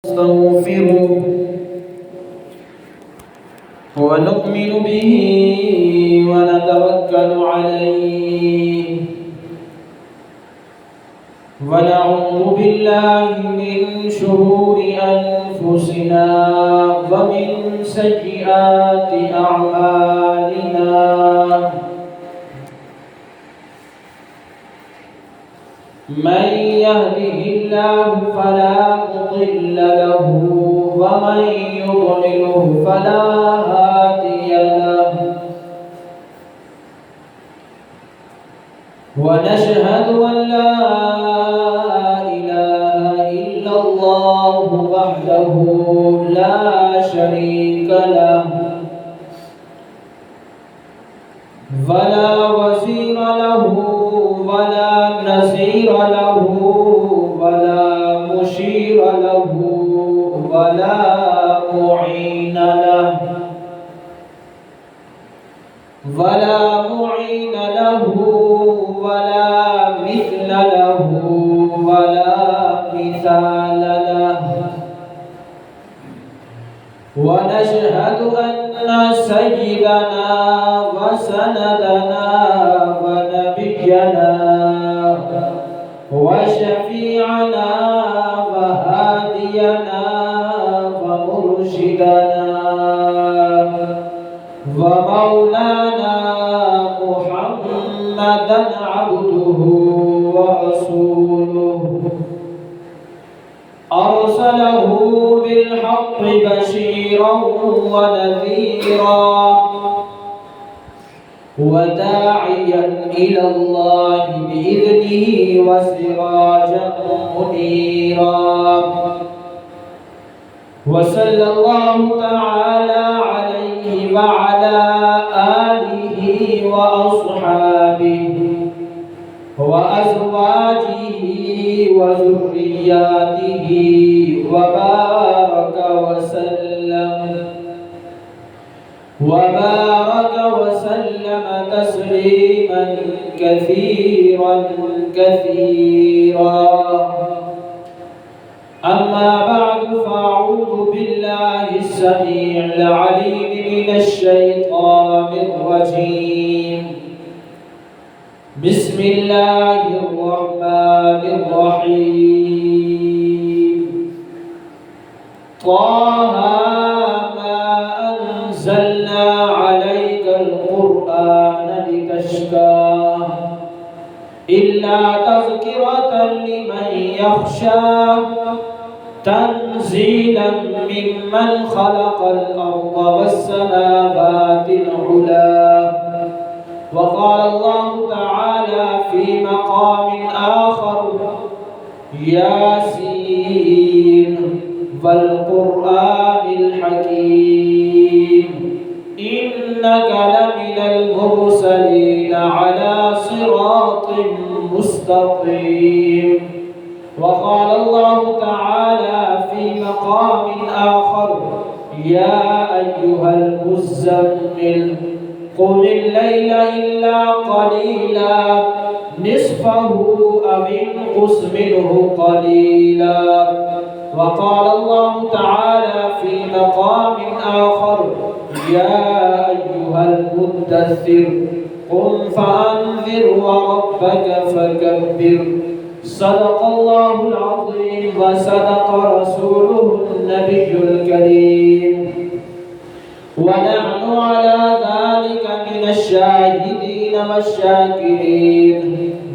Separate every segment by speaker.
Speaker 1: نستغفره ونؤمن به ونتوكل عليه ونعوذ بالله من شرور أنفسنا ومن سيئات أعمالنا من يهده الله فلا مضل له ومن يضلله فلا هادي له ونشهد أن لا إله إلا الله وحده لا شريك له ولا وزير له ولا نصير له ولا مشير له ولا معين له ولا مثل له ولا مثال له ونشهد أن سيدنا وسندنا ونبينا وشفيعنا وهادينا ومرشدنا ومولانا محمدا عبده ورسوله أرسله بالحق بشيرا ونذيرا وداعيا إلى الله بإذنه وسراجا منيرا وصلى الله تعالى عليه وعلى آله وأصحابه وأزواجه وذرياته وبارك وسلم تسليما كثيرا أما بعد فأعوذ بالله السميع العليم من الشيطان الرجيم بسم الله الرحمن الرحيم طه ما أنزلنا عليك القرآن لتشقى إلا تذكرة لمن يخشى تنزيلا ممن خلق الأرض والسماوات العلى وقال الله تعالى في مقام آخر ياسين والقرآن الحكيم إنك لمن المرسلين على صراط مستقيم وقال الله تعالى في مقام آخر يا أيها المزمل قم الليل إلا قليلا نصفه أو انقص منه قليلا وقال الله تعالى في مقام آخر يا أيها المدثر قم فأنذر وربك فكبر صدق الله العظيم وصدق رسوله النبي الكريم ونحن على ذلك من الشاهدين والشاكرين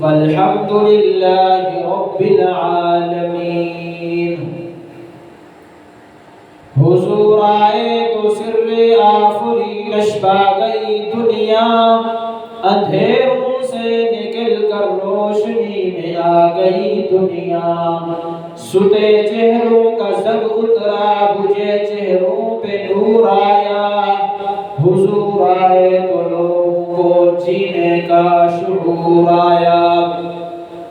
Speaker 1: والحمد لله رب العالمين حضور آئے تو سر آفرینش پا گئی دنیا اندھیروں سے نکل کر روشنی میں آ گئی دنیا ستے چہروں کا زگ اترا بجھے چہروں پہ نور آیا حضور آئے تو لوگوں کو جینے کا شعور آیا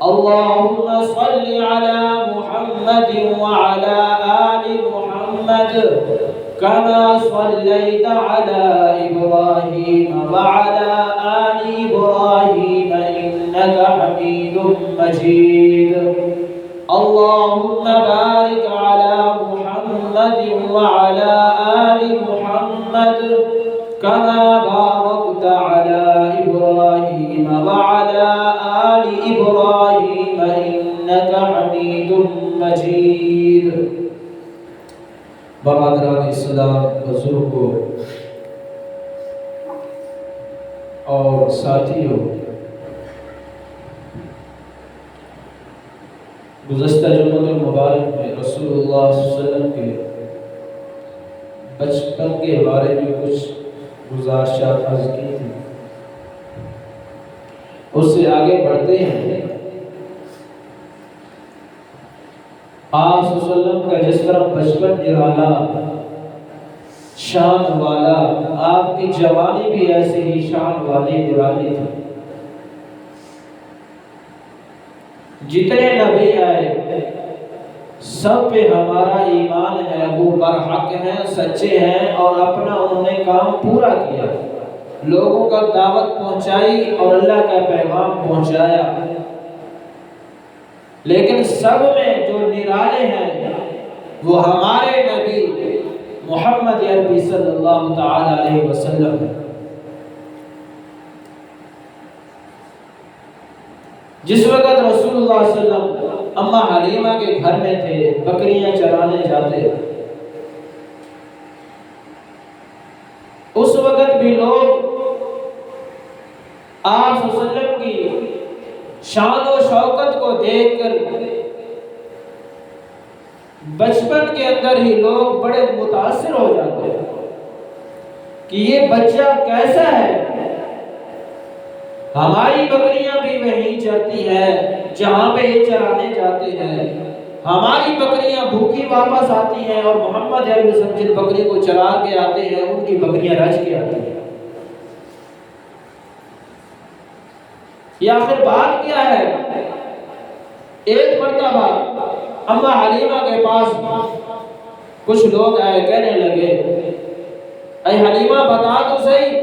Speaker 1: اللہم صل علی محمد وعلى آل محمد كما صليت على إبراهيم وعلى آل إبراهيم إنك حميد مجيد اللهم بارك على محمد وعلى آل محمد كما باركت على إبراهيم وعلى آل إبراهيم إنك حميد مجيد. برادران اسلام، بزرگوں اور ساتھیوں، گزشتہ جمعہ المبارک میں رسول اللہ صلی اللہ علیہ وسلم کے بچپن کے بارے میں کچھ گزارشات عرض کی تھی. اس سے آگے بڑھتے ہیں. آپ صلی اللہ علیہ وسلم کا جس طرح بچپن نرالا، شان والا، آپ کی جوانی بھی ایسے ہی شان والی نرالی تھی. جتنے نبی آئے سب پہ ہمارا ایمان ہے، وہ برحق ہیں، سچے ہیں، اور اپنا انہوں نے کام پورا کیا، لوگوں کا دعوت پہنچائی اور اللہ کا پیغام پہنچایا. لیکن سب میں جو نرالے ہیں وہ ہمارے نبی محمد عربی صلی اللہ تعالی علیہ وسلم ہیں. جس وقت رسول اللہ صلی اللہ علیہ وسلم اماں حلیمہ کے گھر میں تھے، بکریاں چرانے جاتے، اس وقت بھی لوگ آپ صلی اللہ علیہ وسلم کی شان و شوکت کو دیکھ کر بچپن کے اندر ہی لوگ بڑے متاثر ہو جاتے ہیں کہ یہ بچہ کیسا ہے. ہماری بکریاں بھی وہیں چرتی ہیں جہاں پہ یہ چرانے جاتے ہیں، ہماری بکریاں بھوکی واپس آتی ہیں، اور محمد عربی صلی اللہ علیہ وسلم جن بکری کو چرا کے آتے ہیں ان کی بکریاں رج کے آتی ہیں. یا پھر بات کیا ہے، ایک مرتبہ اماں حلیمہ کے پاس کچھ لوگ آئے، کہنے لگے اے حلیمہ بتا تو صحیح،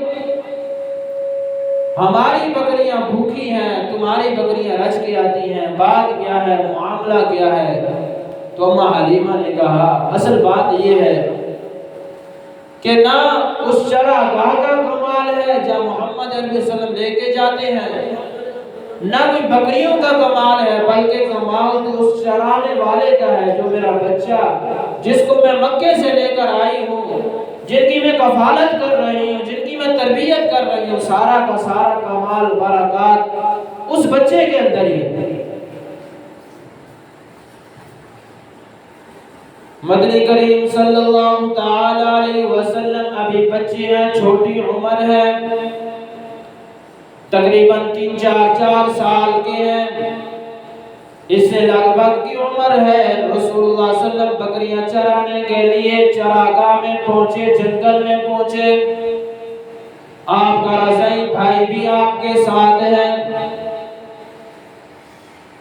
Speaker 1: ہماری بکریاں بھوکی ہیں، تمہاری بکریاں رج کے آتی ہیں، بات کیا ہے، معاملہ کیا ہے؟ تو اماں حلیمہ نے کہا اصل بات یہ ہے کہ نہ اس چراگاہ کا کمال ہے جہاں محمد عربی صلی اللہ علیہ وسلم لے کے جاتے ہیں، نہ کوئی بکریوں کا کمال ہے، بلکہ کمال تو اس چرانے والے کا ہے جو میرا بچہ، جس کو میں مکے سے لے کر آئی ہوں، جن کی میں کفالت کر رہی ہوں، جن کی میں تربیت کر رہی ہوں، سارا کا سارا کمال برکات اس بچے کے اندر ہی ہے. مدنی کریم صلی اللہ تعالی علیہ وسلم ابھی بچے ہیں، چھوٹی عمر ہے، تقریباً 3-4 سال کے ہیں. اس سے لگ بھگ کی عمر ہے. رسول اللہ صلی اللہ علیہ وسلم بکریاں چرانے کے لیے چراگاہ میں پہنچے، جنگل میں پہنچے. آپ کا رضائی بھائی بھی آپ کے ساتھ ہے.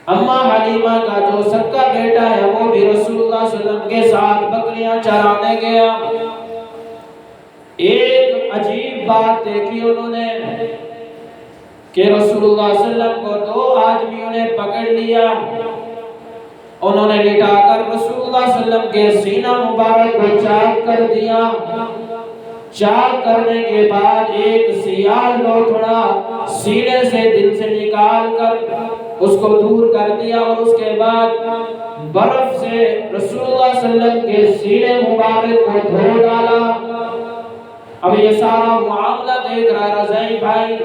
Speaker 1: اماں حلیمہ کا جو سکا بیٹا ہے وہ بھی رسول اللہ صلی اللہ علیہ وسلم کے ساتھ بکریاں چرانے گیا. ایک عجیب بات دیکھی انہوں نے کہ رسول اللہ صلی اللہ علیہ وسلم کو 2 آدمیوں نے پکڑ لیا. انہوں نے لٹا کر رسول اللہ صلی اللہ علیہ وسلم کے سینہ مبارک کو چاک کر دیا. چاک کرنے کے بعد ایک سیال لوتھڑا سینے سے دل سے نکال کر اس کو دور کر دیا، اور اس کے بعد برف سے رسول اللہ صلی اللہ علیہ وسلم کے سینے مبارک کو دھو ڈالا. اب یہ سارا معاملہ دیکھ رہا ہے رضائی بھائی،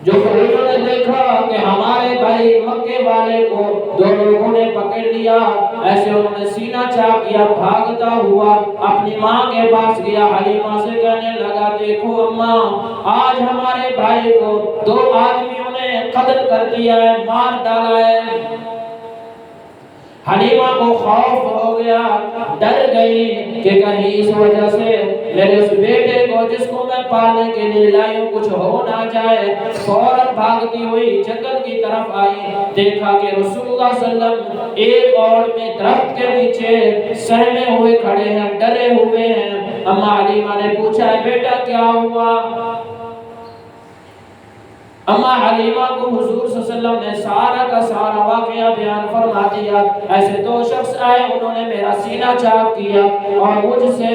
Speaker 1: جو انہوں نے دیکھا کہ ہمارے بھائی مکے والے کو 2 لوگوں نے پکڑ لیا، ایسے انہوں نے سینہ چاک کیا، بھاگتا ہوا اپنی ماں کے پاس گیا. حلیمہ سے کہنے لگا دیکھو اماں، آج ہمارے بھائی کو 2 آدمیوں نے قتل کر دیا ہے، مار ڈالا ہے. حلیمہ کو خوف ہو گیا، ڈر گئی کہ کہیں اس وجہ سے میرے اس بیٹے کو جس کو میں پالنے کے لیے لائی ہوں کچھ ہو نہ جائے. فوراً بھاگتی ہوئی جنگل کی طرف آئی، دیکھا کہ رسول اللہ صلی اللہ علیہ وسلم ایک اور میں درخت کے نیچے سہمے ہوئے کھڑے ہیں، ڈرے ہوئے ہیں. اماں حلیمہ نے پوچھا بیٹا کیا ہوا؟ اما حلیمہ کو حضور صلی اللہ علیہ وسلم نے سارا کا سارا واقعہ بیان فرما دیا۔ ایسے دو شخص آئے، انہوں نے میرا سینہ چاک کیا اور مجھ سے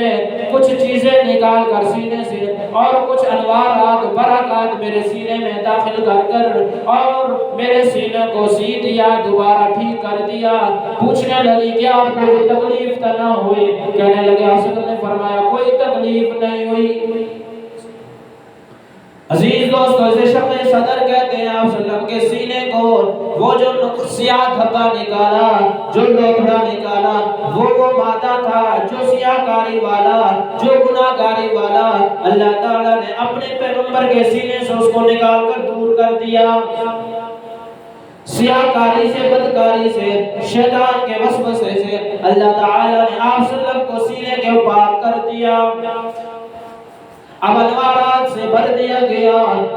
Speaker 1: کچھ چیزیں نکال کر سینے سے اور کچھ انوارات برکات میرے سینے میں داخل کر اور میرے سینے کو سی دیا، دوبارہ ٹھیک کر دیا۔ پوچھنے لگی کہ آپ کو کوئی تکلیف تو نہ ہوئی؟ کہنے لگے حضرت نے فرمایا کوئی تکلیف نہیں ہوئی۔ عزیز دوستو، اسے شق صدر کہتے ہیں۔ آپ صلی اللہ علیہ وسلم کے سینے کو وہ جو سیاہ دھبا نکالا، جو لوتھڑا نکالا، وہ مادہ تھا جو سیاہ کاری والا، جو گناہ کاری والا، اللہ تعالیٰ نے اپنے پیغمبر کے سینے سے اس کو نکال کر دور کر دیا۔ سیاہ کاری سے، بدکاری سے، شیطان کے وسوسے سے اللہ تعالیٰ نے آپ صلی اللہ علیہ وسلم کو سینے کے پاک کر دیا، اب انوارات سے بھر دیا گیا۔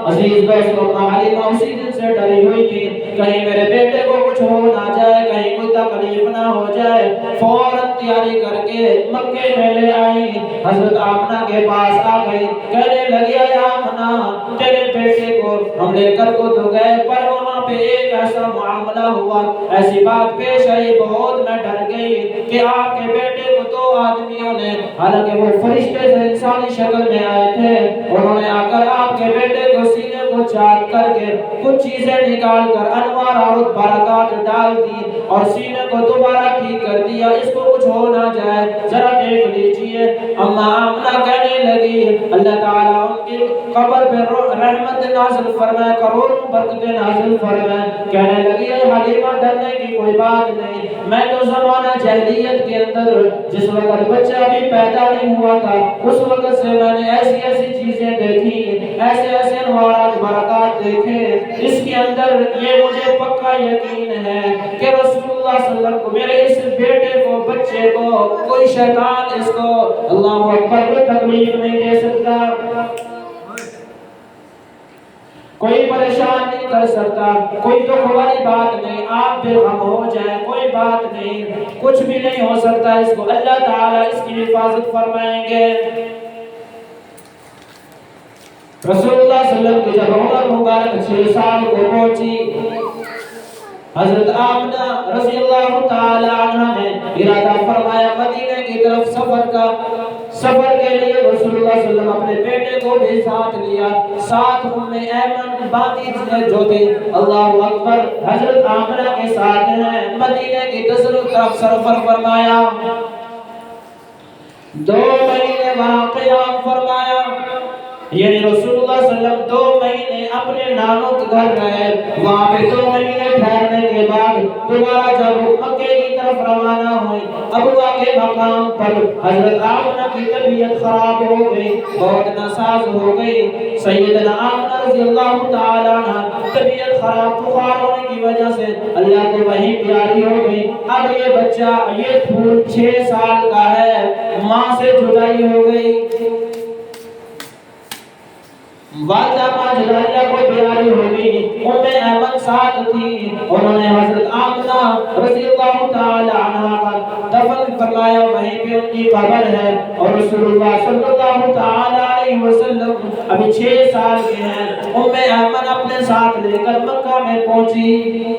Speaker 1: عزیز دوستو، حلیمہ اسی دن سے ڈری ہوئی تھی کہیں میرے بیٹے کو کچھ ہو نہ جائے، کہیں کوئی تکلیف نہ ہو جائے۔ فوراً تیاری کر کے مکے میں لے آئی، حضرت آمنہ کے پاس آ گئی، کہنے لگی اے آمنہ تیرے بیٹے کو ہم لے کر کو تو گئے، پر وہاں پہ ایک ایسا معاملہ ہوا، ایسی بات پیش آئی، بہت میں ڈر گئی کہ آپ کے بیٹے کو دو آدمیوں نے، حالانکہ وہ فرشتے سے انسانی شکل میں آئے تھے، انہوں نے آ کر آپ کے بیٹے کو سینے کو چاک کر کے کچھ چیزیں نکال کر انوار اور برکات ڈال دی اور سینے کو دوبارہ ٹھیک کر دیا، اس کو کچھ ہو نہ جائے، ذرا دیکھ لیجئے۔ اما آمنہ کہنے لگی اللہ تعالیٰ ان کی قبر پہ رحمت نازل فرمائے، کروڑوں برکتیں نازل فرمائے۔ کہنے لگی اے حلیمہ ڈرنے کی کوئی بات نہیں، میں تو زمانہ جاہلیت کے اندر جس وقت بچہ بھی پیدا نہیں ہوا تھا، اس وقت سے میں نے ایسی ایسی چیزیں دیکھی، ایسے ایسے انوارات برکات دیکھے، اس کے اندر یہ مجھے پکا یقین ہے کہ رسول اللہ صلی اللہ علیہ وسلم کو، میرے اس بیٹے کو، بچے کو، کوئی شیطان اس کو اللہ اکبر کوئی تکلیف نہیں دے سکتا، کوئی پریشان نہیں کر سکتا، کوئی دکھ والی بات نہیں، آپ بے غم ہو جائیں، کوئی بات نہیں، کچھ بھی نہیں ہو سکتا اس کو، اللہ تعالیٰ اس کی حفاظت فرمائیں گے۔ رسول اللہ صلی اللہ علیہ وسلم کی جب عمر مبارک 6 سال کو پہنچی، حضرت آمنہ رضی اللہ تعالی عنہ نے ارادہ فرمایا مدینے کی طرف سفر کا۔ سفر کے لیے رسول اللہ صلی اللہ علیہ وسلم اپنے بیٹے کو بھی ساتھ لیا، ساتھ ایمن باقی جو تھے اللہ اکبر حضرت آمنہ کے ساتھ ہیں، مدینے کی طرف سفر فرمایا، 2 مہینے وہاں قیام فرمایا، یعنی رسول اللہ صلی اللہ علیہ وسلم 2 مہینے اپنے نانوں کے گھر رہے، وہاں پہ 2 مہینے ٹھہرنے کے بعد دوبارہ جب مکے کی طرف روانہ ہوئے، ابوا کے مقام پر حضرت آمنہ کی طبیعت خراب ہو گئی، بہت ناساز ہو گئی۔ سیدنا آمنہ رضی اللہ تعالی عنہ طبیعت خراب بخار ہونے کی وجہ سے اللہ کو وحی پیاری ہو گئی، اب یہ بچہ یہ پھول 6 سال کا ہے، ماں سے جدائی ہو گئی، والدہ ماجدہ اللہ کو پیاری ہوگی، ایمن ساتھ تھی، انہوں نے حضرت آمنہ رضی اللہ تعالی عنہ کا دفن فرمایا، وہیں پہ ان کی قبر ہے، اور رسول اللہ صلی اللہ تعالی علیہ وسلم ابھی 6 سال کے ہیں، ایمن اپنے ساتھ لے کر مکہ میں پہنچی۔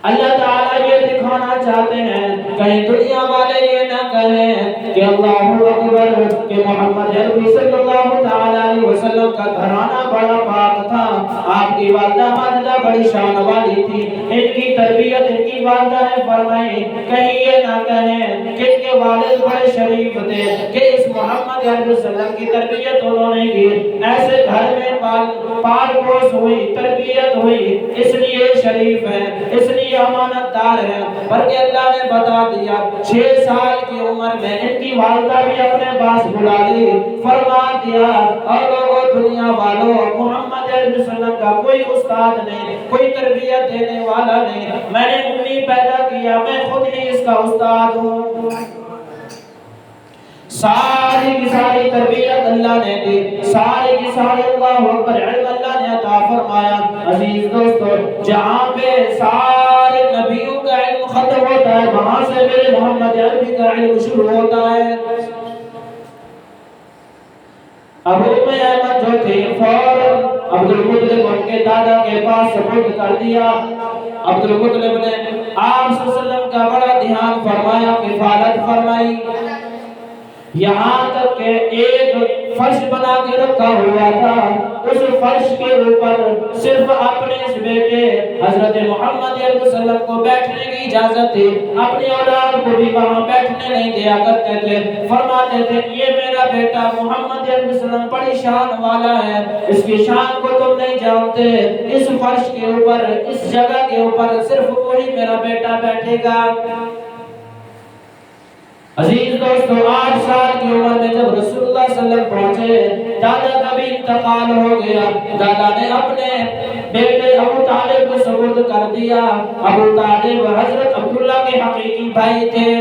Speaker 1: اللہ تعالیٰ یہ دکھانا چاہتے ہیں کہیں دنیا والے یہ نہ کہیں کہ اللہ اکبر کہ محمد عربی صلی اللہ تعالیٰ علیہ وسلم کا گھرانہ بڑا پاک تھا، آپ کی والدہ ماجدہ بڑی شان والی تھی، ان کی تربیت ان کی والدہ نے فرمائی، کہیں یہ نہ کہیں کہ ان کے والد بڑے شریف تھے کہ اس محمد عربی صلی اللہ علیہ وسلم کی تربیت انہوں نے کی، ایسے گھر میں پال پوس ہوئی، تربیت ہوئی، اس لیے شریف ہے، اس لیے امانت دار ہے، بلکہ اللہ نے بتا دیا 6 سال کی عمر میں ان کی والدہ بھی اپنے پاس بلا لی، فرما دیا اور لوگوں دنیا والوں محمد علیہ وسلم کا کوئی استاد نہیں، کوئی تربیت دینے والا نہیں، میں نے امی پیدا کیا، میں خود ہی اس کا استاد ہوں۔ ساری کی ساری تربیت اللہ نے دی، ساری کی ساری اللہ اکبر علم اللہ نے عطا فرمایا۔ عزیز دوستو، جہاں پہ سارے نبیوں کا علم ختم ہوتا ہے، وہاں سے میرے محمد عربی کا علم شروع ہوتا ہے۔ ابو ایمن جو تھے فوراً عبد المطلب ان کے دادا کے پاس سپرد کر دیا۔ عبد المطلب نے آپ صلی اللہ علیہ وسلم کا بڑا دھیان فرمایا، کفالت فرمائی، یہاں تک کہ ایک فرش بنا کے رکھا ہوا تھا، اس فرش کے اوپر صرف اپنے اس بیٹے حضرت محمد صلی اللہ علیہ وسلم کو بیٹھنے کی اجازت تھی، اپنی اولاد کو بھی وہاں بیٹھنے نہیں دیا کرتے تھے۔ فرماتے تھے یہ میرا بیٹا محمد صلی اللہ علیہ وسلم بڑی شان والا ہے، اس کی شان کو تم نہیں جانتے، اس فرش کے اوپر، اس جگہ کے اوپر صرف وہی میرا بیٹا بیٹھے گا۔ عزیز دوستو، 8 سال کی عمر میں جب رسول اللہ صلی اللہ علیہ وسلم پہنچے، دادا کا بھی انتقال ہو گیا، دادا نے اپنے بیٹے ابو طالب کو سپرد کر دیا۔ ابو طالب حضرت عبداللہ کے حقیقی بھائی تھے۔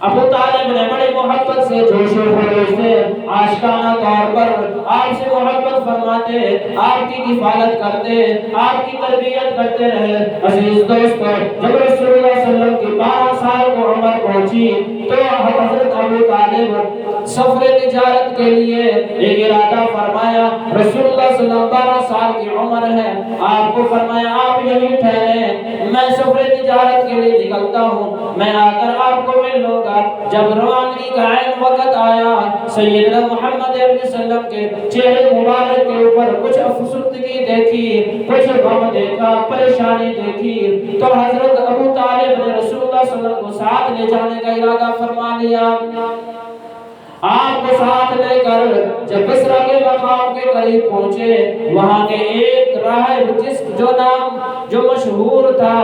Speaker 1: ابو طالب نے بڑی محبت سے، جوش و خروش سے، عاشقانہ طور پر آپ سے محبت فرماتے، آپ کی کفالت کرتے، آپ کی تربیت کرتے رہے۔ عزیز دوستو، جب رسول اللہ صلی اللہ علیہ وسلم کی 12 سال کو عمر پہنچی تو حضرت ابو طالب سفر تجارت کے لیے ایک ارادہ فرمایا۔ رسول اللہ صلی اللہ علیہ وسلم 12 سال کی عمر ہے، آپ کو فرمایا آپ یہیں ٹھہریں، میں سفر تجارت کے لیے نکلتا ہوں، میں آ کر آپ کو مل لوں گا۔ جب روانگی کا عین وقت آیا، سیدنا محمد صلی اللہ علیہ وسلم کے چہرے مبارک کے اوپر کچھ افسردگی دیکھی، کچھ غم دیکھا، پریشانی دیکھی، تو حضرت ابو طالب نے رسول اللہ صلی اللہ علیہ وسلم کو ساتھ لے جانے کا ارادہ فرما لیا۔ آپ کو ساتھ لے کر جب بصرہ کے مقام کے قریب پہنچے، وہاں کے ایک راہب جو مشہور تھا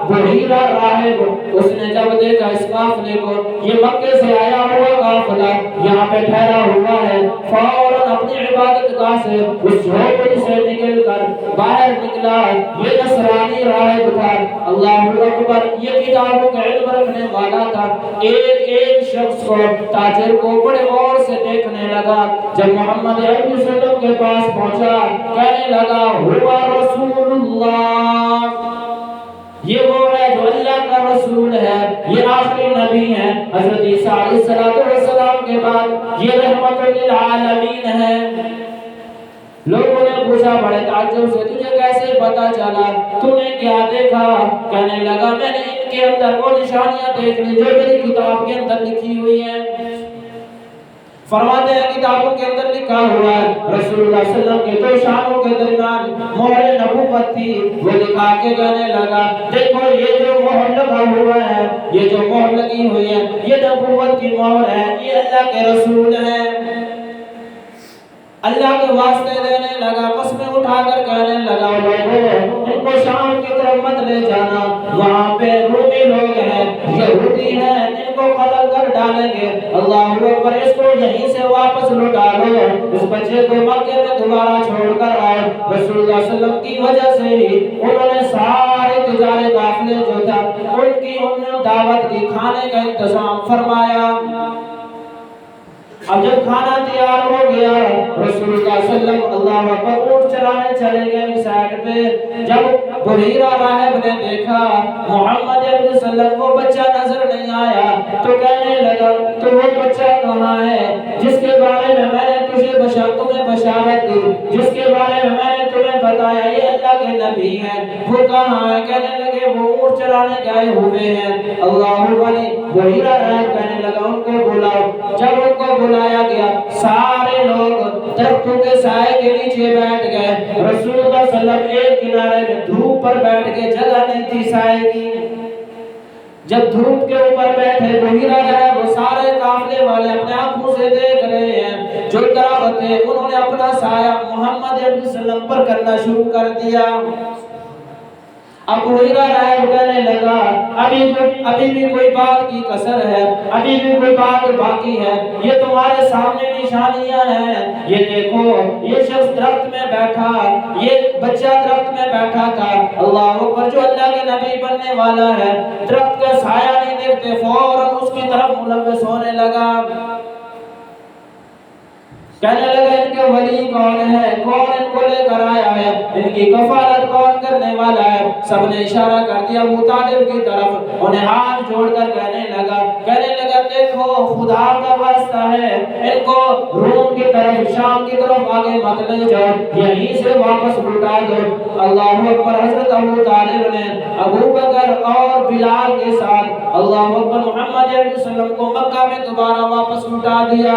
Speaker 1: بحیرہ راہب، اس نے جب دیکھا اس قافلے کو، یہ مکے سے آیا ہوا قافلہ یہاں پہ ٹھہرا ہوا ہے، فوراً اپنی عبادت گاہ سے اس جھوپڑی سے نکل کر باہر نکلا۔ یہ نصرانی راہب تھا، اللہ اکبر، یہ کتابوں کا علم رکھنے والا تھا۔ ایک شخص کو، تاجر کو بڑے غور سے دیکھنے لگا۔ جب محمد صلی اللہ علیہ وسلم کے پاس پہنچا، کہنے لگا ہوا رسول اللہ، یہ وہ ہے جو اللہ کا رسول ہے، یہ آخری نبی ہے، حضرت عیسیٰ علیہ السلام کے بعد یہ رحمت للعالمین ہے۔ لوگوں نے پوچھا بڑے تعجب سے تجھے کیسے پتا چلا، تو نے کیا دیکھا؟ کہنے لگا میں نے ان کے اندر وہ نشانیاں دیکھ لی جو میری کتاب کے اندر لکھی ہوئی ہیں۔ فرماتے ہیں کتابوں کے اندر لکھا ہوا ہے رسول اللہ صلی اللہ علیہ وسلم کے 2 شانوں کے درمیان مہر نبوت تھی، وہ دکھا کے کہنے لگا دیکھو یہ جو مہر لگا ہوا ہے، یہ جو مہر لگی ہوئی ہے، یہ نبوت کی مہر ہے، یہ اللہ کے رسول ہیں۔ اللہ کے واسطے دینے لگا، قسمیں اٹھا کر کہنے لگا لوگوں ان کو شام کی طرف مت لے جانا، وہاں پہ رومی لوگ ہیں، یہودی ہیں، ان کو قتل کر ڈالیں گے، اللہ اکبر، اس کو یہیں سے واپس لوٹا لو، اس بچے کو مکے میں دوبارہ چھوڑ کر آؤ۔ رسول اللہ صلی اللہ علیہ وسلم کی وجہ سے ہی انہوں نے سارے تجارت قافلے جو تھا ان کی دعوت کی، کھانے کا انتظام فرمایا۔ اب جب کھانا تیار ہو گیا، رسول اللہ صلی اللہ علیہ وسلم اللہ اکبر اونٹ چلانے چلے گئے سائیڈ پہ۔ جب بحیرہ راہب نے دیکھا محمد صلی اللہ علیہ وسلم کو بچہ نظر نہیں آیا تو کہنے لگا تو وہ بچہ کہاں ہے جس کے بارے میں میں نے تمہیں بشارت دی، جس کے بارے میں میں نے تمہیں بتایا یہ اللہ کے نبی ہیں، وہ کہاں ہے؟ کہنے لگے وہ اونٹ چلانے گئے ہوئے ہیں۔ اللہ ولی بحیرہ راہب کہنے لگا ان کو بلاؤ۔ جب ان کو بلایا گیا، سارے لوگ درختوں کے سائے کے نیچے بیٹھ گئے۔ رسول اللہ صلی اللہ علیہ وسلم ایک کنارے میں دھوپ پر بیٹھ کے، جگہ نہیں تھی سائے کی۔ جب دھوپ کے اوپر بیٹھے بحیرہ راہب، وہ سارے قافلے والے اپنے آنکھوں سے دیکھ رہے ہیں جو درخت تھے، انہوں نے اپنا سایہ محمد صلی اللہ علیہ وسلم پر کرنا شروع کر دیا۔ اب بحیرہ راہب کہنے لگا ابھی بھی کوئی بات کی کسر ہے، ابھی بھی کوئی بات باقی ہے، یہ تمہارے سامنے نشانیاں ہیں، یہ دیکھو یہ شخص درخت میں بیٹھا، یہ بچہ درخت میں بیٹھا تھا، اللہ اکبر، جو اللہ کے نبی بننے والا ہے، درخت کا سایہ نہیں دیکھتے فوراً اس کی طرف ملوث ہونے لگا۔ کہنے لگا ان کے ولی کون ہے، کون ان کو لے کر آیا ہے، ان کی کفالت کون کرنے والا ہے؟ سب نے اشارہ کر دیا ابو طالب کی طرف، انہیں ہاتھ جوڑ کر کہنے لگا دیکھو خدا کا واسطہ ہے، ان کو روم کی طرف، شام کی طرف آگے مت لے جاؤ، یہیں سے واپس لوٹا دو۔ اللہ اکبر۔ حضرت ابو طالب نے ابو بکر اور بلال کے ساتھ اللہ اکبر محمد علیہ وسلم کو مکہ میں دوبارہ واپس لوٹا دیا۔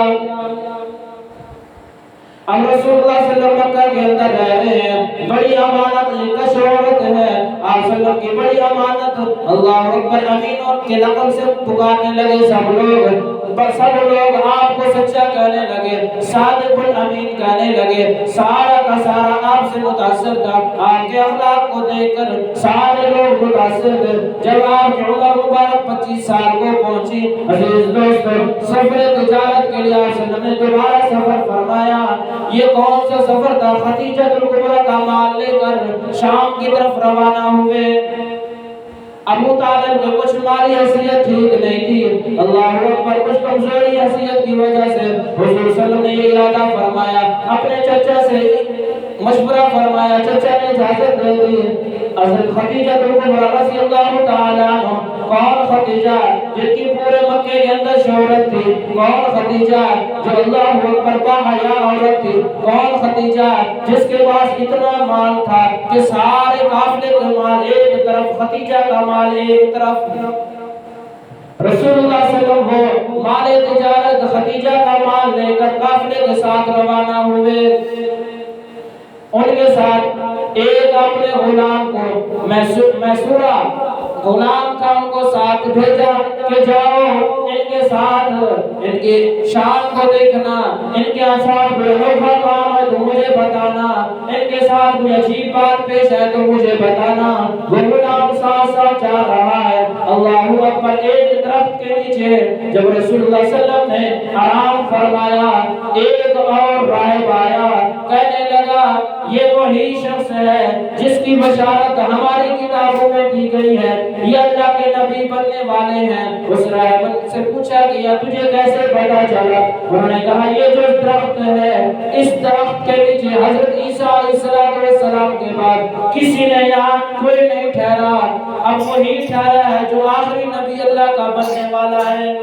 Speaker 1: اب رسول اللہ صلی اللہ علیہ وسلم مکہ کے اندر رہ رہے ہیں، بڑی امانت کا شہرت ہے آپ صلی اللہ کی بڑی امانت۔ اللہ اکبر۔ امین اور کے لقب سے پکارنے لگے سب لوگ آپ کو سچا کہنے لگے، صادق الامین کہنے لگے، سارا کا سارا آپ سے متاثر تھا، آپ کے اخلاق کو دیکھ کر سارے لوگ متاثر تھے۔ جب آپ کی عمر مبارک 25 سال کو پہنچی، عزیز دوستو، سفر تجارت کے لیے آپ صلی اللہ علیہ وسلم نے دوبارہ سفر فرمایا۔ یہ کون سا سفر تھا؟ خدیجہ کبریٰ کا مال لے کر شام کی طرف روانہ ہوئے۔ ابو طالب کو کچھ مالی حیثیت ٹھیک نہیں تھی، اللہ اکبر، کچھ کمزوری حیثیت کی وجہ سے حضور صلی اللہ علیہ وسلم نے یہ ارادہ فرمایا، اپنے چچا سے مشورہ فرمایا، چچا نے اجازت دے دی۔ حضرت خدیجہ کبریٰ رضی اللہ تعالیٰ عنہ، کون خدیجہ جن کی پورے مکے کے اندر شہرت تھی، کون خدیجہ جو اللہ اکبر باحیا عورت تھی، کون خدیجہ جس کے پاس اتنا مال تھا کہ سارے قافلے کا مال ایک طرف، خدیجہ کا مال ایک طرف۔ رسول اللہ صلی اللہ علیہ وسلم وہ مال تجارت خدیجہ کا مال لے کر قافلے کے ساتھ روانہ ہوئے۔ ان کے ساتھ ایک اپنے غلام کو میسورہ غلام تھا، ان کو ساتھ بھیجا کہ جاؤ ان کے ساتھ ان کی شان کو دیکھنا، ان کے ساتھ کوئی انوکھا کام ہے تو مجھے بتانا، ان کے ساتھ کوئی عجیب بات پیش ہے تو مجھے بتانا۔ وہ غلام ساتھ ساتھ جا رہا ہے۔ اللہ اکبر۔ ایک درخت کے نیچے جب رسول اللہ صلی اللہ علیہ وسلم نے آرام فرمایا، ایک اور راہب آیا، کہنے لگا یہ وہی شخص ہے جس کی بشارت ہماری کتابوں میں دی گئی ہے، یہ اللہ کے نبی بننے والے ہیں۔ اس راہب سے پوچھا کہ یہ تجھے کیسے پتا چلا؟ انہوں نے کہا یہ جو درخت ہے، اس درخت کے نیچے حضرت عیسیٰ علیہ السلام کے بعد کسی نے یہاں کوئی نہیں ٹھہرا، اب وہی ٹھہرا ہے جو آخری نبی اللہ کا بننے والا ہے۔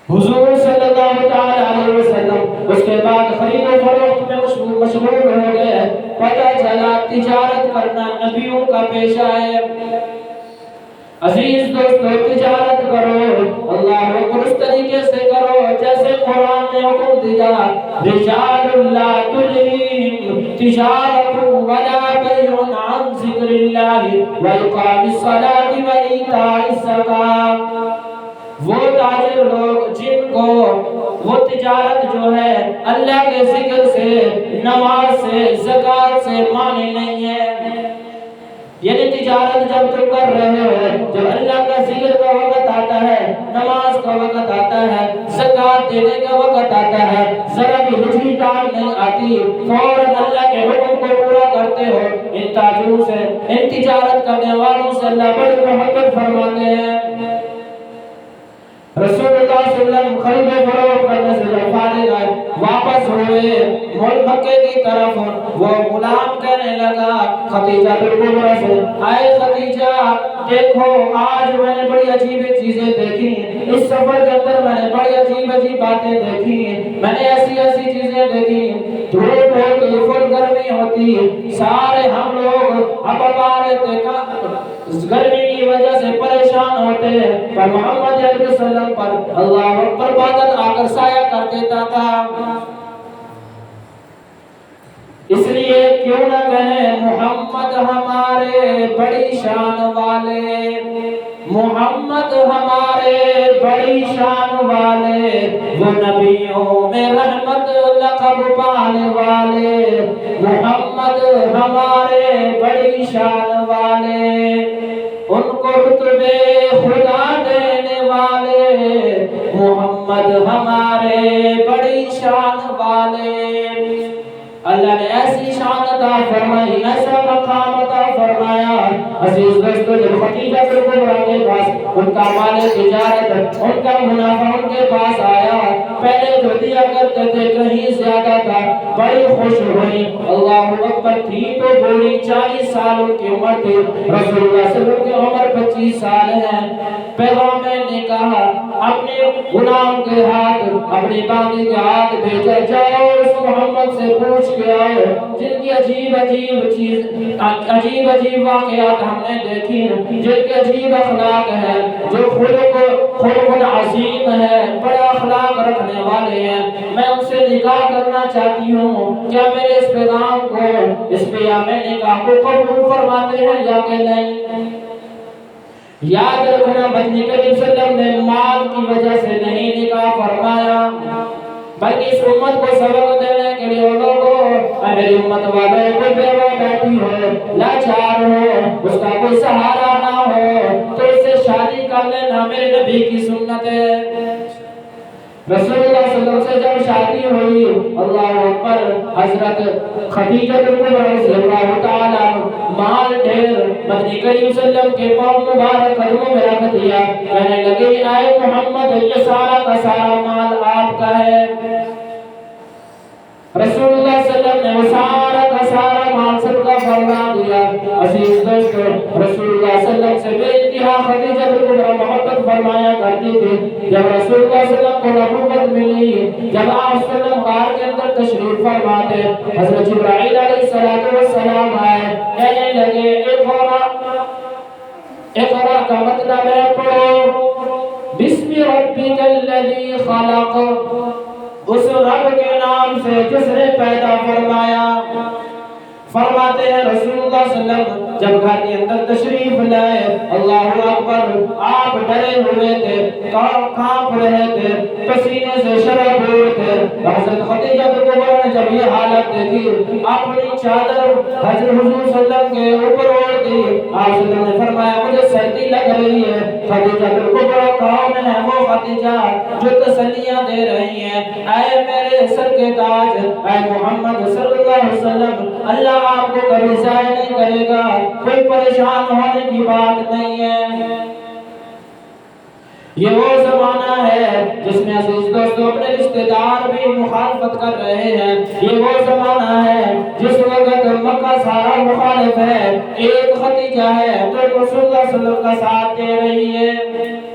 Speaker 1: حضور صلی اللہ علیہ وسلم اس کے بعد خرید و فروخت میں مشغول ہو گئے۔ پتہ چلا تجارت کرنا نبیوں کا پیشہ ہے۔ عزیز دوستو، تجارت کرو، اللہ اکبر، اس طریقے سے کرو جیسے قرآن نے حکم دیا، رجال لا تلہیہم تجارت ولا بیع عن ذکر اللہ واقام الصلاۃ وایتاء الزکاۃ۔ وہ تاجر لوگ جن کو وہ تجارت جو ہے اللہ کے ذکر سے، نماز سے، زکوٰۃ سے مانی نہیں ہے۔ یعنی تجارت جب تم کر رہے ہو، جب اللہ کا ذکر کا وقت آتا ہے، نماز کا وقت آتا ہے، زکوٰۃ دینے کا وقت آتا ہے، ذرا بھی ہچکچاہٹ نہیں آتی، فوراً اللہ کے حکم کو پورا کرتے ہو۔ ان تاجروں سے، ان تجارت کرنے والوں سے اللہ بڑی محبت فرماتے ہیں۔ رسول اللہ صلی اللہ علیہ وسلم خرید و فروخت کرنے سے جب فارغ آئے، واپس ہوئے مکے کی طرف، وہ غلام کہنے لگا خدیجہ کبریٰ سے، آئے خدیجہ دیکھو آج میں نے بڑی عجیب چیزیں دیکھی، اس سفر کے اندر میں نے بڑی عجیب باتیں دیکھی، میں نے ایسی چیزیں دیکھی، دھوپ ہوتی، فل گرمی ہوتی، سارے ہم لوگ اب رہے تھے، گرمی کی وجہ سے پریشان ہوتے، پر محمد علیہ وسلم پر اللہ اکبر بادل آ کر سایہ کر دیتا تھا۔ اس لیے کیوں نہ کہیں محمد ہمارے بڑی شان والے، محمد ہمارے بڑی شان والے، وہ نبیوں میں رحمت لقب پانے والے، محمد ہمارے بڑی شان والے، ان کو رتبے خدا دینے والے، محمد ہمارے بڑی شان والے۔ اللہ نے ایسی شان عطا فرمائی، ایسا مقام عطا فرمایا۔ عزیز دوستو، جب خدیجہ کبریٰ کے پاس ان کا مال تجارت، ان کا منافع ان کے پاس آیا، پہلے جو دیا کرتے تھے کہیں زیادہ تھا، بڑی خوش ہوئی۔ اللہ اکبر، تھی تو بوڑھی، 40 سال ان کی عمر تھی، رسول اللہ صلی اللہ علیہ وسلم کی عمر 25 سال ہے۔ پیغام نے کہا اپنے غلام کے ہاتھ اپنی باندھی کے ہاتھ بھیجا جاؤ اس محمد سے پوچھ کے آؤ جن کی عجیب عجیب واقعات ہم نے دیکھی جن کے عجیب اخلاق ہے جو خلق عظیم ہے بڑا اخلاق رکھنے والے ہیں میں ان سے نکاح کرنا چاہتی ہوں کیا میرے اس پیغام کو اس پیغام نکاح کو قبول فرماتے ہیں یا کہ نہیں یاد رکھنا مدنی کریم صلی اللہ علیہ وسلم نے مال کی وجہ سے نہیں نکاح فرمایا بلکہ اس امت کو سبق دینے کے لیے لوگوں میری امت والے کوئی بیوہ بیٹھی ہو لاچار ہو اس کا کوئی سہارا نہ ہو تو اس سے شادی کر لینا میرے نبی کی سنت ہے رسول اللہ صلی اللہ علیہ وسلم سے جب شادی ہوئی اللہ اکبر حضرت خدیجہ رضی اللہ تعالی مال ڈھیر مدنی کریم صلی اللہ علیہ وسلم کے پاؤں مبارک قدموں میں رکھ دیا کہنے لگے اے محمد یہ سارا کا سارا مال آپ کا ہے رسول اللہ صلی اللہ علیہ وسلم نے سارا کا سارا مال سب کا فرما دیا عزیز دوستو رسول اللہ صلی اللہ علیہ وسلم سے بے انتہا خدیجہ رضی محبت فرمایا کرتی تھی جب رسول اللہ صلی اللہ علیہ وسلم کو نبوت ملی جب آپ صلی اللہ علیہ وسلم غار کے اندر تشریف فرماتے حضرت جبرائیل علیہ السلام آئے کہنے لگے اقرا کا مطلب ہے پڑھو بسم ربک الذی خلق اس رب کے نام سے جس نے پیدا فرمایا فرماتے ہیں رسول اللہ صلی اللہ علیہ وسلم جب گھر کے اندر تشریف لائے اللہ اکبر آپ ڈرے ہوئے تھے کانپ رہے تھے پسینے سے شراب ہوئے تھے حضرت خدیجہ نے جب یہ حالت دیکھی اپنی چادر حضرت حضور صلی اللہ علیہ وسلم کے اوپر اوڑھ دی آپ صلی اللہ علیہ وسلم نے فرمایا مجھے سردی لگ رہی ہے خدیجہ کون ہے وہ خدیجہ جو تسلیاں دے رہی ہیں اے میرے سر کے تاج اے محمد صلی اللہ علیہ وسلم اللہ آپ کو کبھی ضائع نہیں کرے گا کوئی پریشان ہونے کی بات نہیں ہے یہ وہ زمانہ ہے جس میں عزیز دوستو اپنے رشتہ دار بھی مخالفت کر رہے ہیں یہ وہ زمانہ ہے جس وقت مکہ سارا مخالف ہے ایک خدیجہ ہے تو رسول اللہ صلی اللہ علیہ وسلم کا ساتھ دے رہی ہے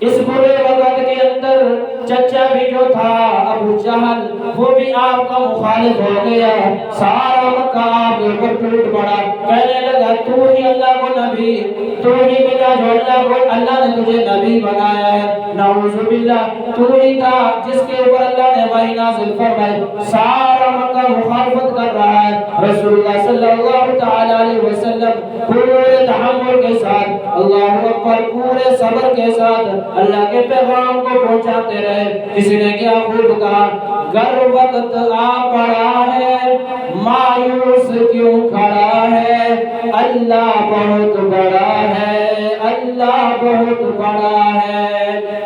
Speaker 1: اس برے وقت کے اندر چچا بھی جو تھا ابو جہل وہ بھی آپ کا مخالف ہو گیا سارا مکہ آپ کے اوپر ٹوٹ پڑا کہنے لگا تو ہی اللہ کو نبی تو ہی بنا جو اللہ نے تجھے نبی بنایا ہے نعوذ باللہ تو ہی تھا جس کے اوپر اللہ نے وحی نازل فرمائی سارا مکہ مخالفت کر رہا ہے رسول اللہ صلی اللہ تعالی علیہ وسلم پورے تحمل کے ساتھ اللہ اکبر پورے صبر کے ساتھ اللہ کے پیغام کو پہنچاتے رہے کسی نے کیا خوب کہا گر وقت آ پڑا ہے مایوس کیوں کھڑا ہے اللہ بہت بڑا ہے اللہ بہت بڑا ہے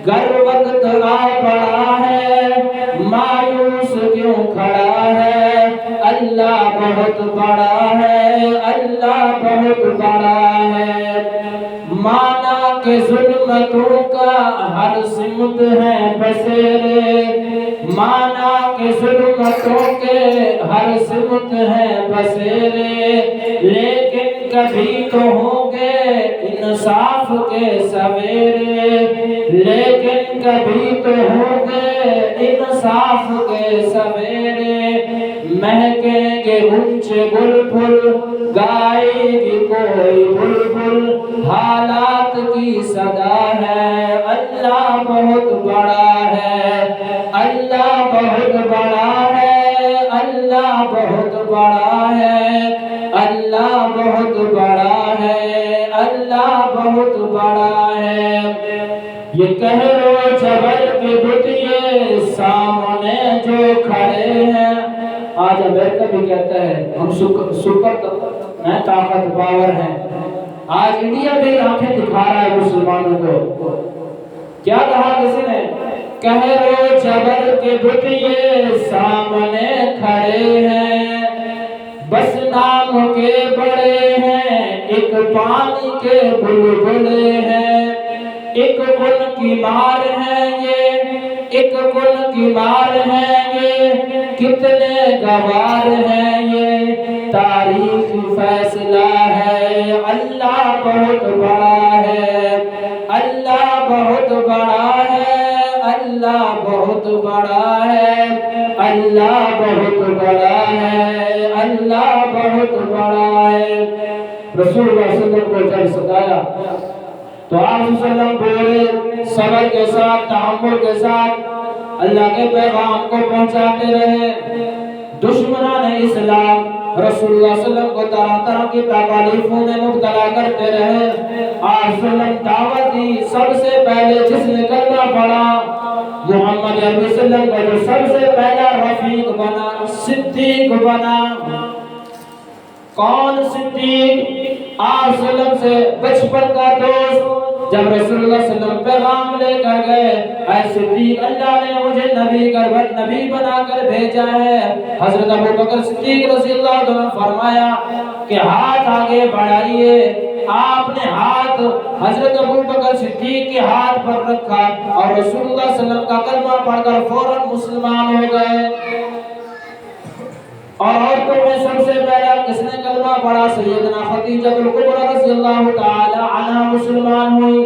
Speaker 1: گر وقت آ پڑا ہے مایوس کیوں کھڑا ہے اللہ بہت بڑا ہے اللہ بہت بڑا ہے مانا کہ ظلمتوں کا ہر سمت ہے بسیرے مانا کہ ظلمتوں کے ہر سمت ہے بسیرے لیکن کبھی تو ہوں گے انصاف کے سویرے لیکن کبھی تو ہوں گے انصاف کے سویرے مہکیں گے اونچے گل پھل گائے گی کوئی بلبل حالات کی صدا ہے اللہ بہت بڑا ہے اللہ بہت بڑا ہے اللہ بہت بڑا ہے اللہ بہت بڑا ہے اللہ بہت بڑا ہے یہ کہر و جبر کے بتیے سامنے جو کھڑے ہیں آج امریکہ بھی کہتا ہے ہم سپر طاقت پاور ہیں آج انڈیا بھی آنکھیں دکھا رہا ہے مسلمانوں کو کیا کہا کسی نے قہر و جبر کے بت یہ سامنے کھڑے ہیں بس نام کے بڑے ہیں ایک پانی کے بلبلے ہیں ایک کن کی مار ہے یہ ایک کن کی مار ہے یہ کتنے گوار ہیں یہ تاریخ فیصلہ ہے اللہ بہت بڑا ہے، اللہ بہت بڑا ہے، اللہ بہت بڑا ہے، اللہ بہت بڑا ہے، اللہ بہت بڑا ہے۔ رسول اللہ صلی اللہ علیہ وسلم کو جب ستایا تو آپ صلی اللہ علیہ وسلم بولے، صبر کے ساتھ، تحمل کے ساتھ اللہ کے پیغام کو پہنچاتے رہے۔ دشمنان اسلام رسول اللہ صلی اللہ علیہ وسلم کو طرح طرح کی تکالیفوں میں مبتلا کرتے رہے۔ آپ صلی اللہ علیہ وسلم دعوت دی، سب سے پہلے جس نے کلمہ پڑھا محمد عربی صلی اللہ علیہ وسلم کا جو سب سے پہلا رفیق بنا، صدیق بنا۔ کون صدیق؟ آپ صلی اللہ علیہ وسلم سے بچپن کا دوست۔ جب رسول اللہ صلی اللہ علیہ وسلم پیغام لے کر گئے، اے صدیق اللہ نے مجھے نبی بنا کر بھیجا ہے۔ حضرت ابو بکر صدیق رضی اللہ عنہ فرمایا کہ ہاتھ آگے بڑھائیے۔ آپ نے ہاتھ حضرت ابو بکر صدیق کے ہاتھ پر رکھا اور رسول اللہ صلی اللہ علیہ وسلم کا کلمہ پڑھ کر فوراً مسلمان ہو گئے۔ اور عورتوں میں سب سے پہلا کس نے کلمہ پڑھا؟ سیدنا خدیجہ الکبریٰ رضی اللہ تعالی عنہا مسلمان ہوئی۔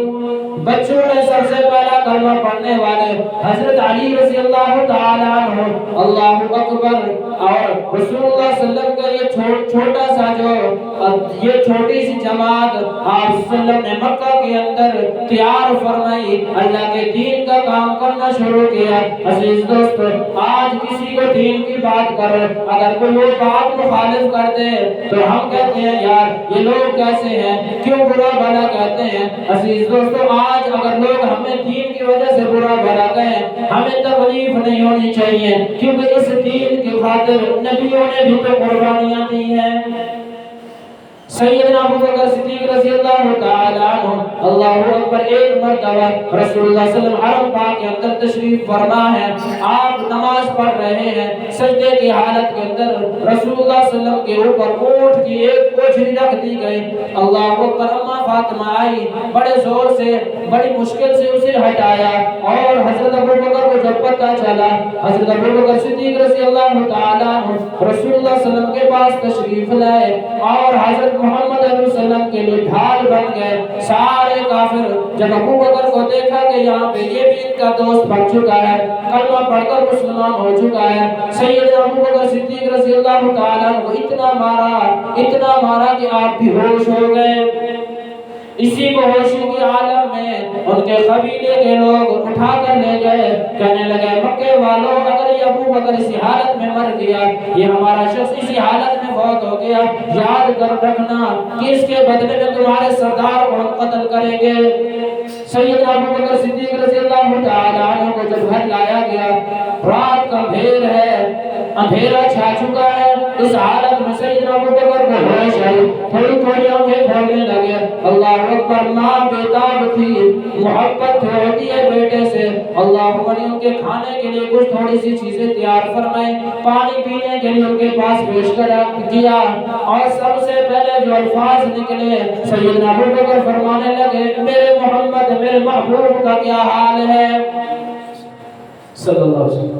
Speaker 1: بچوں میں سب سے پہلا کلمہ پڑھنے والے حضرت علی رضی اللہ تعالی عنہ، اللہ اکبر۔ اور رسول اللہ صلی اللہ علیہ وسلم کا یہ چھوٹا سا یہ چھوٹی سی جماعت آپ صلی اللہ علیہ وسلم نے مکہ کے اندر تیار فرمائی، اللہ کے دین کا کام کرنا شروع کیا۔ عزیز دوست، آج کسی کو دین کی بات کرو، اگر کوئی وہ بات مخالف کر دے تو ہم کہتے ہیں یار یہ لوگ کیسے ہیں، کیوں برا بھلا کہتے ہیں۔ عزیز دوستو، آج اگر لوگ ہمیں دین کی وجہ سے برا بھلا کہیں، ہمیں تکلیف نہیں ہونی چاہیے، کیونکہ اس دین کی خاطر نبیوں نے بھی تو قربانیاں دی ہیں۔ سیدنا ابو بکر صدیق رضی اللہ تعالی عنہ، اللہ اکبر، ایک مرتبہ رسول اللہ صلی اللہ علیہ وسلم حرم پاک کے اندر تشریف فرما ہے۔ آپ نماز پڑھ رہے ہیں، سجدے کی حالت کے اندر رسول اللہ صلی اللہ علیہ وسلم کے اوپر اونٹ کی ایک کوچھری رکھ دی گئی۔ اللہ اکبر، اماں فاطمہ آئی، بڑے زور سے بڑی مشکل سے اسے ہٹایا، اور حضرت ابو بکر کو جب پتہ چلا، حضرت ابو بکر صدیق رضی اللہ تعالی عنہ رسول اللہ صلی اللہ علیہ وسلم کے پاس تشریف لائے اور حضرت محمد علیہ وسلم کے لیے ڈھال بن گئے۔ سارے کافر جب ابو بکر کو دیکھا کہ یہاں پہ یہ بھی ان کا دوست بن چکا ہے، کلمہ پڑھ کر مسلمان ہو چکا ہے، سیدنا ابو بکر صدیق رضی اللہ تعالیٰ عنہ کو اتنا مارا کہ آپ بھی ہوش ہو گئے۔ اسی بہوشی کی عالم میں ان کے قبیلے کے لوگ اٹھا کر لے گئے، کہنے لگے مکے والوں، اگر یہ ابو بکر اسی حالت میں مر گیا، یہ ہمارا شخص اسی حالت میں فوت ہو گیا، یاد کر رکھنا کہ اس کے بدلے میں تمہارے سردار کو ہم قتل کریں گے۔ سیدنا ابو بکر صدیق رضی اللہ تعالیٰ عنہ کو جب گھر لایا گیا، رات کا بھید ہے، اندھیرا چھا چکا ہے، اس حالت میں سیدنا ابو بکر کو ہوش آئی، تھوڑی تھوڑی آنکھیں کھولنے لگے۔ اللہ اکبر، ماں بیتاب تھی، محبت ہوتی ہے بیٹے سے، اللہ نے ان کے کھانے کے لیے کچھ تھوڑی سی چیزیں تیار فرمائیں، پانی پینے کے لیے ان کے پاس پیش کیا، اور سب سے پہلے جو الفاظ نکلے سیدنا ابو بکر فرمانے لگے، میرے محمد، میرے محبوب کا کیا حال ہے صلی اللہ علیہ وسلم۔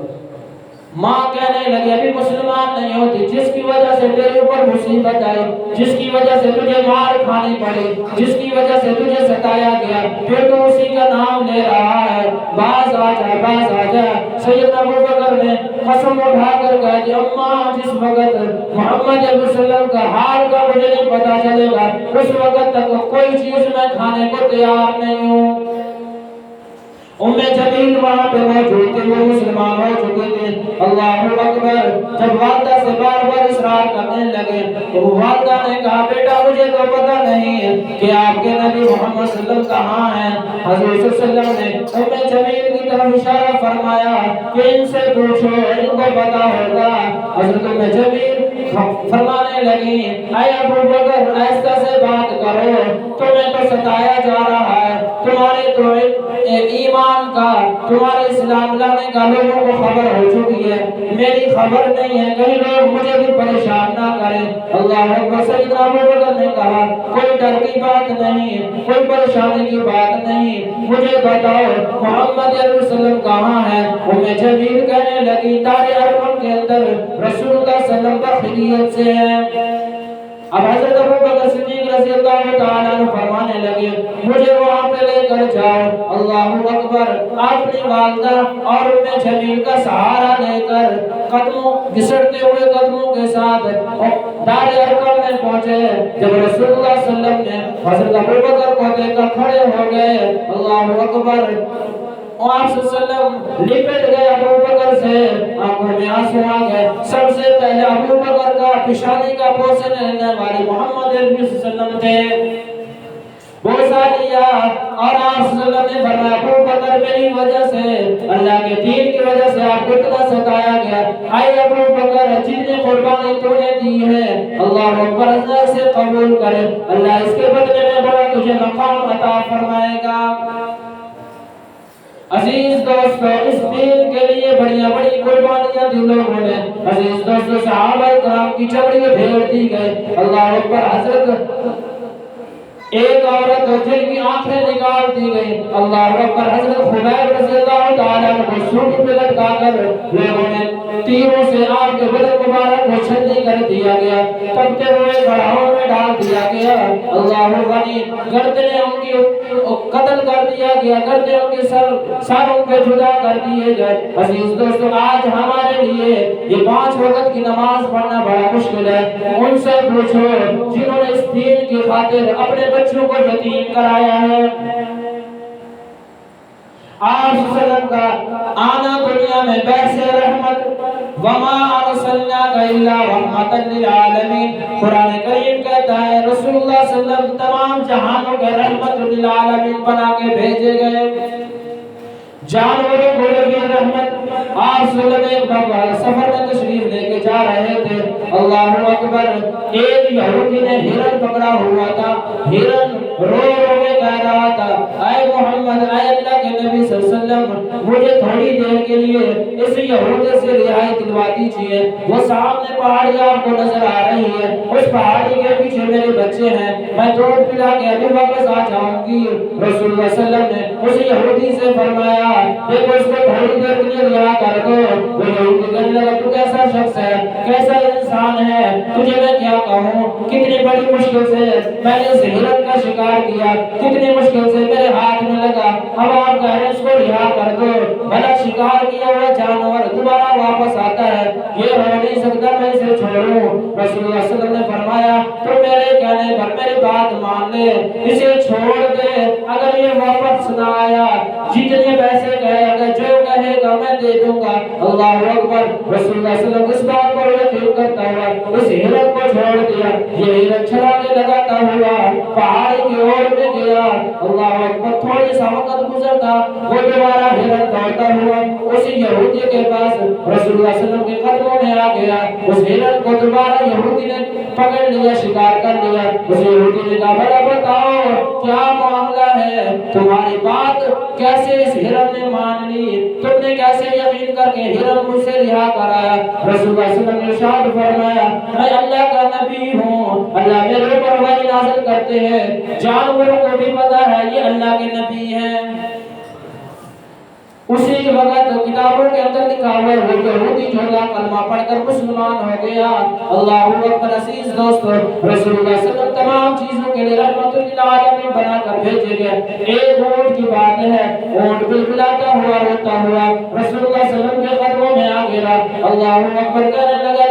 Speaker 1: ماں کہنے لگی ابھی مسلمان نہیں ہوتی، جس کی وجہ سے تیرے اوپر مصیبت آئی، جس کی وجہ سے تجھے مار کھانی پڑی، جس کی وجہ سے تجھے ستایا گیا، پھر تو اسی کا نام لے رہا ہے، باز آ جا، باز آ جا۔ سیدنا ابو بکر نے قسم اٹھا کر کہا کہ اماں، جس وقت محمد علیہ وسلم کا حال کا مجھے نہیں پتا چلے گا، اس وقت تک کوئی چیز میں کھانے کو تیار نہیں ہوں۔ جمیل وہاں پہ موجود تھے، وہ مسلمان ہو چکے تھے۔ اللہ اکبر، جب والدہ سے بار بار اصرار کرنے لگے تو والدہ نے کہا بیٹا مجھے تو پتہ نہیں کہ آپ کے نبی محمد صلی اللہ علیہ وسلم کہاں ہیں۔ حضور صلی اللہ علیہ وسلم نے جمیل کی طرف اشارہ فرمایا کہ ان سے پوچھو، ان کو پتا ہوگا۔ حضرت جمیل فرمانے لگی اے ابو بکر، ایسا سے بات کرو، تمہیں تو ستایا جا رہا ہے، تمہارے تو ایمان کا، تمہارے اسلام لانے کا لوگوں کو خبر ہو چکی ہے، میری خبر نہیں ہے، کہیں لوگ مجھے بھی پریشان نہ کریں۔ اللہ اکبر، سیدنا ابو بکر نے کہا کوئی ڈر کی بات نہیں، کوئی پریشانی کی بات نہیں، مجھے بتاؤ محمد علیہ وسلم کہاں ہے۔ جمیل کہنے لگی دار ارقم کے اندر رسول اللہ صلی اللہ علیہ وسلم خیریت سے ہے۔ اب حضرت ابو بکر صدیق رضی اللہ تعالیٰ عنہ فرمانے لگے مجھے وہاں پہ لے کر جاؤ۔ اللہ اکبر، اپنی والدہ اور ام جمیل کا سہارا لے کر قدموں گھسٹتے ہوئے قدموں کے ساتھ دار ارقم میں پہنچے۔ جب رسول اللہ صلی اللہ علیہ وسلم نے حضرت ابو بکر کو دیکھ کر کھڑے ہو گئے، اللہ اکبر، اور آپ صلی اللہ علیہ وسلم لپٹ گئے ابو بکر سے، آنکھوں میں آنسو آ گئے۔ سب سے پہلے ابو بکر کا پیشانی کا بوسہ لینے والے محمد صلی اللہ علیہ وسلم تھے، بوسہ لیا اور آپ صلی اللہ علیہ وسلم نے فرمایا ابو بکر میری وجہ سے، اللہ کے دین کی وجہ سے آپ کو اتنا ستایا گیا، اے ابو بکر جتنی قربانی تو نے دی ہے اللہ اکبر اللہ سے قبول کرے، اللہ اس کے بدلے میں بڑا تجھے مقام عطا فرمائے گا۔ عزیز دوستو، اس دین کے لیے بڑی بڑی قربانیاں دی لوگوں نے۔ عزیز دوستو، صحابہ کرام کی چمڑی بھیڑ دی گئی، اللہ اکبر، حضرت ایک عورت جن کی آنکھیں نکال دی گئی، اللہ اکبر، حضرت خبیب رضی اللہ تعالیٰ عنہ کو سوٹی پہ لٹکا کر لوگوں نے تیروں سے آپ کے بدن مبارک کو چھلنی کر دیا گیا، تپتے ہوئے گڑھاؤں میں ڈال دیا گیا، اللہ غنی، گردنیں ان کی قتل کر دیا گیا، گردنیں ان کے سر ان کے جدا کر دیے گئے۔ عزیز دوستو، آج ہمارے لیے یہ 5 وقت کی نماز پڑھنا بڑا مشکل ہے۔ ان سے پوچھو جنہوں نے اس دین کی خاطر اپنے بچوں کو یتیم کرایا ہے۔ آپ صلی اللہ علیہ وسلم کا آنا دنیا میں باعث رحمت، وما ارسلناک الا رحمتا للعالمین، قرآن کریم کہتا ہے رسول اللہ صلی اللہ علیہ وسلم تمام جہانوں کے رحمت للعالمین بنا کے بھیجے گئے، جانوروں کو بھی رحمت۔ آپ صلی اللہ علیہ وسلم سفر میں تشریف لے کے جا رہے تھے، اللہ اکبر، ایک یہودی نے ہرن پکڑا ہوا تھا، ہرن رو رو کے کہہ رہا تھا اے محمد، اے اللہ کے نبی صلی اللہ علیہ وسلم، مجھے تھوڑی دیر کے لیے اس یہودی سے رہائی دلوا دیجیے، وہ سامنے پہاڑی آپ کو نظر آ رہی ہے، اس پہاڑی کے پیچھے میرے بچے ہیں، میں دودھ پلا کے ابھی واپس آ جاؤں گی۔ رسول اللہ صلی اللہ علیہ وسلم نے اس یہودی سے فرمایا دیکھو اس کو تھوڑی دیر کے لیے رہا کر دو۔ وہ یہودی کہنے لگا تو کیسا شخص ہے، کیسا انسان ہے، تجھے میں کیا کہوں، کتنی بڑی مشکل سے میں نے اس ہرن کا شکار کیا، کتنی مشکل سے میرے ہاتھ میں لگا، اب آپ کہہ رہے ہیں اس کو رہا کر دو، بھلا شکار کیا ہوا جانور دوبارہ واپس آتا ہے، یہ ہو نہیں سکتا میں اسے چھوڑوں۔ رسول اللہ صلی اللہ علیہ وسلم نے فرمایا تو میرے کہنے پر میری بات مان لے، اسے چھوڑ دے، اگر یہ واپس نہ آیا جتنے پیسے کہے اگر جو کہے گا میں دے دوں گا۔ اللہ اکبر، رسول اللہ صلی اللہ علیہ وسلم اس بات پر یقین کرتا ہوا اس ہرن کو چھوڑ دیا، یہ ہرن چھلانے لگاتا ہوا پہاڑی کی اور میں گیا، اللہ اکبر، تھوڑی سا وقت گزرتا وہ دوبارہ ہرن دوڑتا ہوا اسی یہودی کے پاس رسول اللہ صلی اللہ علیہ وسلم کے قدموں میں آ گیا، اس ہرن کو دوبارہ یہودی نے پکڑ لیا، شکار کر لیا۔ اس یہودی نے کہا بھلا بتاؤ کیا معاملہ ہے، تمہاری بات کیسے اس ہرن نے مان لی، تم نے کیسے یقین کر کے ہرن مجھ سے رہا کرایا؟ رسول اللہ صلی اللہ علیہ وسلم نے ارشاد فرمایا میں اللہ کا نبی ہوں، اللہ میرے اوپر وحی نازل کرتے ہیں، جانوروں کو بھی پتہ ہے یہ اللہ کے نبی ہیں۔ اسی وقت کتابوں کے اندر لکھا ہوا ہے وہ یہودی جھولا کلمہ پڑھ کر مسلمان ہو گیا۔ اللہ اکبر، عزیز دوستو، رسول اللہ صلی اللہ علیہ وسلم تمام چیزوں کے لیے رحمت للعالمین بنا کر بھیجے گئے۔ ایک اونٹ کی بات ہے، اونٹ بلبلاتا ہوا روتا ہوا رسول اللہ صلی اللہ علیہ وسلم کے قدموں میں آ گیا، اللہ اکبر کہنے لگا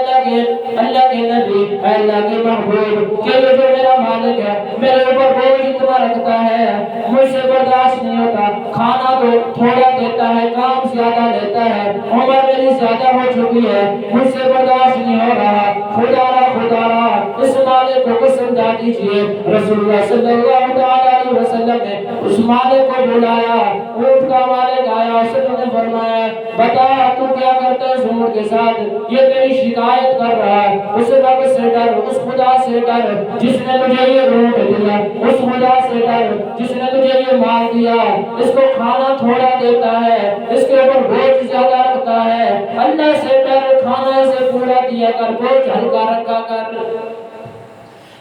Speaker 1: اللہ کے نبی، اے اللہ کے محبوب، کہ یہ جو میرا مالک ہے میرے اوپر بوجھ اتنا رکھتا ہے مجھ سے برداشت نہیں ہوتا، کھانا تو تھوڑا دیتا ہے، کام زیادہ لیتا ہے، عمر میری زیادہ ہو چکی ہے، مجھ سے برداشت نہیں ہو رہا، خدا را اس مالک کو سمجھا دیجئے۔ رسول اللہ صلی اللہ علیہ وسلم نے اس مالک کو بلایا، اونٹ کا مالک آیا، اس نے فرمایا بتا تو کیا کرتا ہے اس اونٹ کے ساتھ، یہ تیری شکایت کر رہا ہے، اس رب سے ڈر، اس خدا سے ڈر جس نے تجھے یہ اونٹ دیا، اس خدا سے ڈر جس نے تجھے یہ مال دیا، اس کو کھانا تھوڑا دیتا ہے، اس کے اوپر بوجھ زیادہ رکھتا ہے، اللہ سے ڈر، کھانا اسے پورا دیا کر، بوجھ ہلکا رکھا کر۔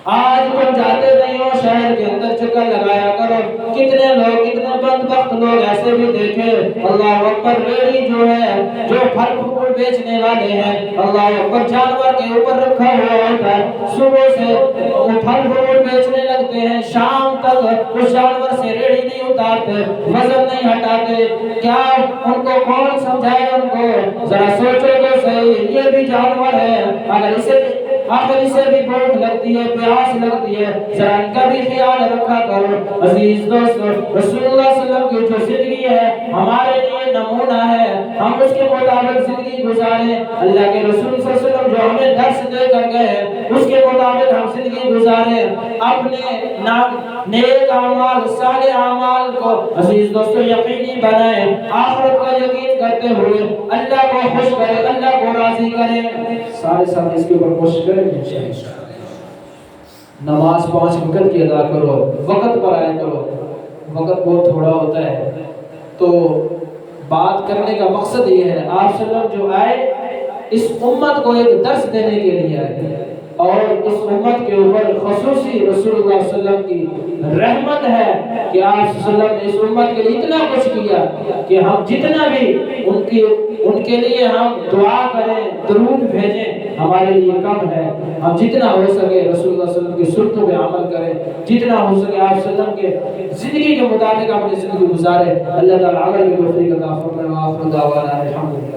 Speaker 1: آج تم جاتے نہیں ہو شہر کے اندر چکر لگایا کرو، کتنے لوگ کتنے بدبخت وقت لوگ ایسے بھی دیکھے اللہ اکبر ریڑھی جو ہے جو پھل پھول بیچنے والے ہیں اللہ اکبر جانور کے اوپر رکھا ہوا ہوتا ہے صبح سے وہ پھل پھول بیچنے لگتے ہیں شام تک اس جانور سے ریڑھی نہیں اتارتے وزن نہیں ہٹاتے کیا ان کو کون سمجھائے ان کو ذرا سوچو تو صحیح یہ بھی جانور ہے اگر اسے آخر اسے بھی بھوک لگتی ہے پیاس لگتی ہے ذرا ان کا بھی خیال رکھا کرو عزیز دوستو رسول اللہ صلی اللہ علیہ وسلم کی جو زندگی ہے ہمارے لیے نمونہ ہے ہم اس کے مطابق زندگی گزاریں اللہ کے رسول صلی اللہ علیہ وسلم جو ہمیں درس دے کر گئے اس کے مطابق ہم زندگی گزاریں اپنے نیک اعمال صالح اعمال کو عزیز دوستو یقینی بنائیں آخرت کا یقین کرتے ہوئے اللہ کو خوش کریں اللہ کو راضی کریں سارے ساتھ اس کے اوپر کوشش کریں نماز 5 وقت کی ادا کرو وقت پر آیا کرو وقت بہت تھوڑا ہوتا ہے تو بات کرنے کا مقصد یہ ہے آپ صلی اللہ علیہ وسلم جو آئے اس امت کو ایک درس دینے کے لیے آئے اور اس امت کے اوپر خصوصی رسول اللہ صلی اللہ علیہ وسلم کی رحمت ہے کہ آپ صلی اللہ علیہ وسلم نے اس امت کے لیے اتنا کچھ کیا کہ ہم جتنا بھی ان کے لیے ہم دعا کریں درود بھیجیں ہمارے لیے کم ہے ہم جتنا ہو سکے رسول اللہ صلی اللہ علیہ وسلم کی سنتوں پہ عمل کریں جتنا ہو سکے آپ صلی اللہ علیہ وسلم کے زندگی کے مطابق اپنی زندگی گزاریں اللہ تعالیٰ عمل کی توفیق عطا فرمائے وآخر دعوانا الحمدللہ